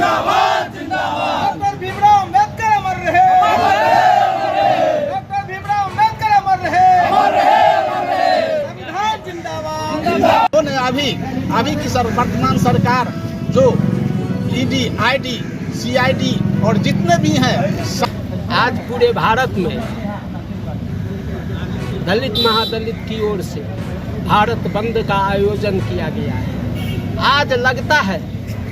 जिंदाबाद जिंदाबाद। डॉक्टर भीमराव अम्बेडकर अमर रहे, डॉक्टर भीमराव अम्बेडकर अमर रहे, संविधान जिंदाबाद। अभी की वर्तमान सरकार जो ईडी, आईडी, सीआईडी और जितने भी हैं, आज पूरे भारत में दलित महादलित की ओर से भारत बंद का आयोजन किया गया है। आज लगता है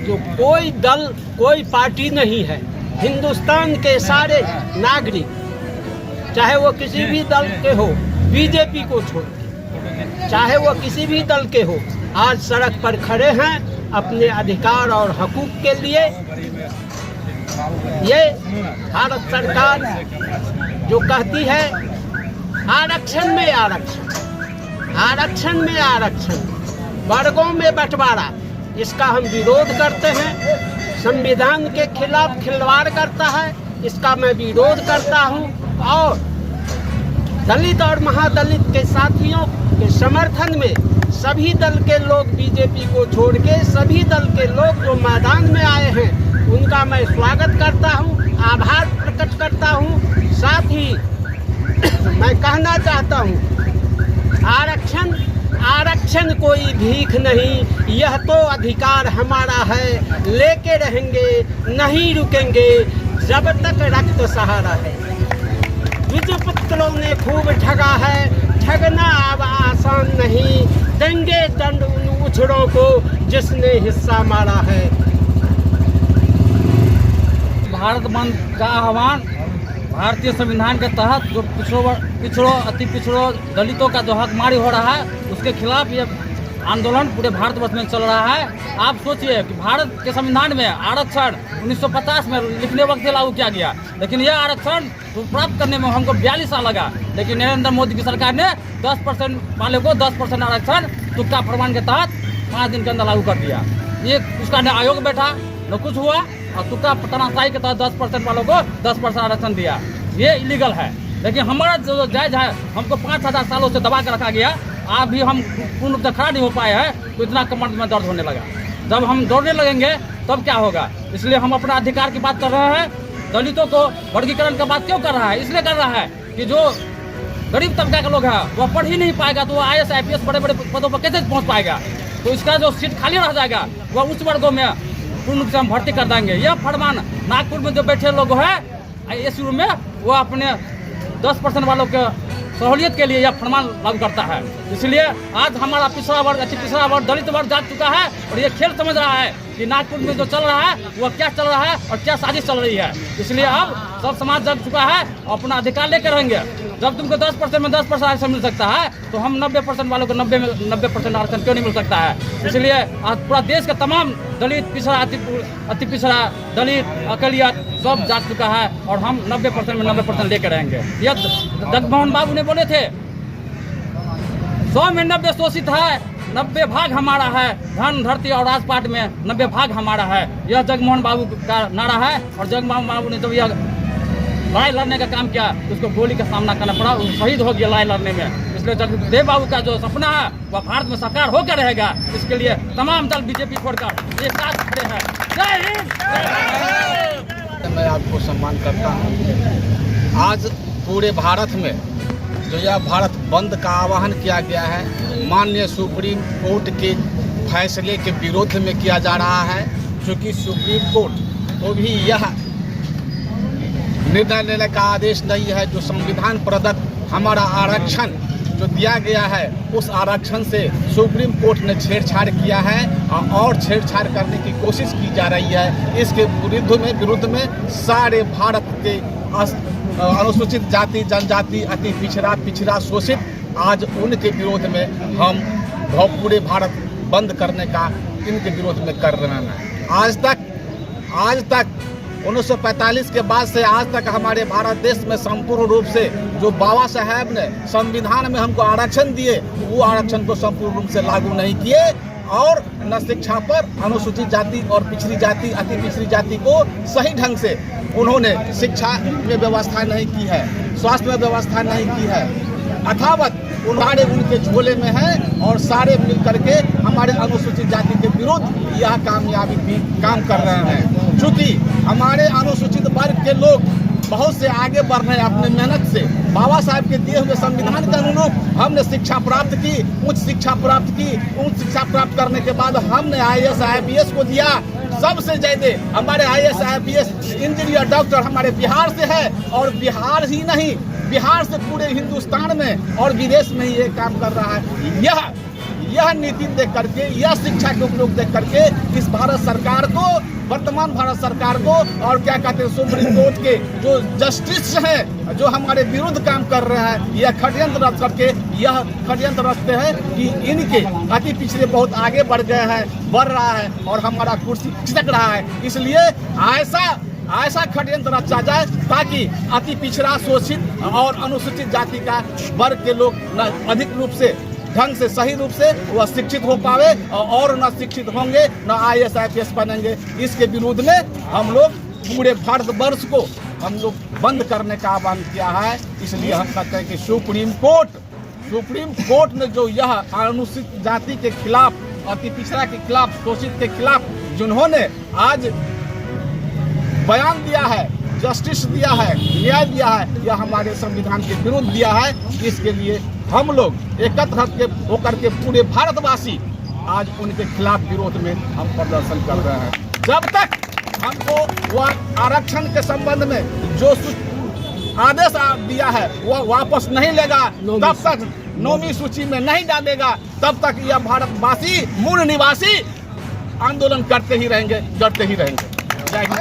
जो कोई दल, कोई पार्टी नहीं है, हिंदुस्तान के सारे नागरिक, चाहे वो किसी भी दल के हो, बीजेपी को छोड़ के, चाहे वो किसी भी दल के हो, आज सड़क पर खड़े हैं अपने अधिकार और हकूक के लिए। ये भारत सरकार जो कहती है आरक्षण में आरक्षण, आरक्षण में आरक्षण, वर्गों में बंटवारा, इसका हम विरोध करते हैं। संविधान के खिलाफ खिलवाड़ करता है, इसका मैं विरोध करता हूं। और दलित और महादलित के साथियों के समर्थन में सभी दल के लोग, बीजेपी को छोड़ के सभी दल के लोग जो मैदान में आए हैं, उनका मैं स्वागत करता हूं, आभार प्रकट करता हूं। साथ ही मैं कहना चाहता हूं, आरक्षण आरक्षण कोई भीख नहीं, यह तो अधिकार हमारा है, लेके रहेंगे, नहीं रुकेंगे जब तक रक्त सहारा है। विजयपुत्रों ने खूब ठगा है, ठगना अब आसान नहीं, देंगे दंड उन उछड़ों को जिसने हिस्सा मारा है। भारत बंद का आह्वान भारतीय संविधान के तहत जो पिछड़ों अति पिछड़ों दलितों का जो हकमारी हो रहा है, उसके खिलाफ ये आंदोलन पूरे भारतवर्ष में चल रहा है। आप सोचिए कि भारत के संविधान में आरक्षण 1950 में लिखने वक्त से लागू किया गया, लेकिन यह आरक्षण तो प्राप्त करने में हमको 42 साल लगा। लेकिन नरेंद्र मोदी की सरकार ने 10% वाले को 10% आरक्षण तुक्का प्रमाण के तहत 5 दिन के अंदर लागू कर दिया। ये उसका न आयोग बैठा, न कुछ हुआ, और तुक्का तनाशाही के तहत 10% वालों को 10% आरक्षण दिया। ये इलीगल है। लेकिन हमारा जो जायज है, हमको 5000 सालों से दबा कर रखा गया, आज भी हम पूर्ण रूप से खड़ा नहीं हो पाए हैं, तो इतना कमर में दर्द होने लगा। जब हम दौड़ने लगेंगे तब क्या होगा? इसलिए हम अपना अधिकार की बात कर रहे हैं। दलितों को वर्गीकरण की बात क्यों कर रहा है? इसलिए कर रहा है कि जो गरीब तबका का लोग है वह पढ़ ही नहीं पाएगा, तो वो IAS IPS बड़े बड़े पदों पर कैसे पहुँच पाएगा? तो इसका जो सीट खाली रह जाएगा वह उच्च वर्गों में पूर्ण रूप से हम भर्ती कर देंगे। यह फरमान नागपुर में जो बैठे लोग हैं ISU में, वो अपने 10% वालों के सहूलियत के लिए यह फरमान लागू करता है। इसलिए आज हमारा पिछड़ा वर्ग, अति पिछड़ा वर्ग, दलित वर्ग जाग चुका है और ये खेल समझ रहा है कि नागपुर में जो चल रहा है वह क्या चल रहा है और क्या साजिश चल रही है। इसलिए अब सब समाज जग चुका है, अपना अधिकार लेकर रहेंगे। जब तुमको 10% में 10% आरक्षण मिल सकता है, तो हम 90% वालों को 90% आरक्षण क्यों नहीं मिल सकता है? इसलिए आज पूरा देश का तमाम दलित, पिछड़ा, अति पिछड़ा, दलित, अकलियत सब जाग चुका है और हम 90% में 90% लेकर रहेंगे। यह जगमोहन बाबू ने बोले थे, 100 में 90 शोषित है, 90 भाग हमारा है, धन धरती और राजपाट में 90 भाग हमारा है। यह जगमोहन बाबू का नारा है। और जगमोहन बाबू ने जब यह लड़ाई लड़ने का काम किया, उसको गोली का सामना करना पड़ा, वो शहीद हो गया लड़ाई लड़ने में। इसलिए जगदेव बाबू का जो सपना है वह भारत में साकार होकर रहेगा। इसके लिए तमाम दल बीजेपी छोड़कर एक साथ खड़े हैं। जय हिंद। मैं आपको सम्मान करता हूँ। आज पूरे भारत में जो यह भारत बंद का आह्वान किया गया है, माननीय सुप्रीम कोर्ट के फैसले के विरोध में किया जा रहा है। क्योंकि सुप्रीम कोर्ट को भी यह निर्णय लेने का आदेश नहीं है, जो संविधान प्रदत्त हमारा आरक्षण जो दिया गया है, उस आरक्षण से सुप्रीम कोर्ट ने छेड़छाड़ किया है और छेड़छाड़ करने की कोशिश की जा रही है। इसके विरुद्ध में सारे भारत के अनुसूचित जाति, जनजाति, अति पिछड़ा, शोषित, आज उनके विरोध में हम पूरे भारत बंद करने का इनके विरोध में कर रहे हैं। आज तक 1945 के बाद से आज तक हमारे भारत देश में संपूर्ण रूप से जो बाबा साहब ने संविधान में हमको आरक्षण दिए, वो आरक्षण को संपूर्ण रूप से लागू नहीं किए और न शिक्षा पर अनुसूचित जाति और पिछड़ी जाति, अति पिछड़ी जाति को सही ढंग से उन्होंने शिक्षा में व्यवस्था नहीं की है, स्वास्थ्य में व्यवस्था नहीं की है। अथावत उन्होंने उनके झोले में है और सारे मिल करके हमारे अनुसूचित जाति के विरुद्ध यह काम कर रहे हैं। चूंकि हमारे अनुसूचित वर्ग के लोग बहुत से आगे बढ़ रहे हैं अपने मेहनत से। बाबा साहब के दिए हुए संविधान के अनुरूप हमने शिक्षा प्राप्त की, उच्च शिक्षा प्राप्त की। उच्च शिक्षा प्राप्त करने के बाद हमने IAS IPS को दिया। सबसे ज्यादा हमारे IAS IPS इंजीनियर डॉक्टर हमारे बिहार से है, और बिहार ही नहीं, बिहार से पूरे हिंदुस्तान में और विदेश में ये काम कर रहा है। यह नीति देख करके, यह शिक्षा के उपयोग देख करके इस भारत सरकार को, वर्तमान भारत सरकार को, और क्या कहते हैं सुप्रीम कोर्ट के जो जस्टिस हैं जो हमारे विरुद्ध काम कर रहे हैं, यह षड्यंत्र रच करके यह षड्यंत्र रचते हैं कि इनके अति पिछड़े बहुत आगे बढ़ गए हैं, बढ़ रहा है और हमारा कुर्सी खिसक रहा है। इसलिए ऐसा षड्यंत्र रचा जाए ताकि अति पिछड़ा, शोषित और अनुसूचित जाति का वर्ग के लोग न अधिक रूप से, ढंग से, सही रूप से वह शिक्षित हो पावे, और न शिक्षित होंगे न IAS IPS बनेंगे। इसके विरोध में हम लोग पूरे भारतवर्ष को हम लोग बंद करने का आह्वान किया है। इसलिए हम कहते हैं कि सुप्रीम कोर्ट ने जो यह अनुसूचित जाति के खिलाफ, अति पिछड़ा के खिलाफ, शोषित के खिलाफ जिन्होंने आज बयान दिया है, जस्टिस दिया है, न्याय दिया है, यह हमारे संविधान के विरुद्ध दिया है। इसके लिए हम लोग एकत्र होकर के पूरे भारतवासी आज उनके खिलाफ विरोध में हम प्रदर्शन कर रहे हैं। जब तक हमको वह आरक्षण के संबंध में जो आदेश दिया है वह वापस नहीं लेगा, तब तक 9वीं सूची में नहीं डालेगा, तब तक यह भारतवासी, मूल निवासी आंदोलन करते ही रहेंगे, जय हिंद।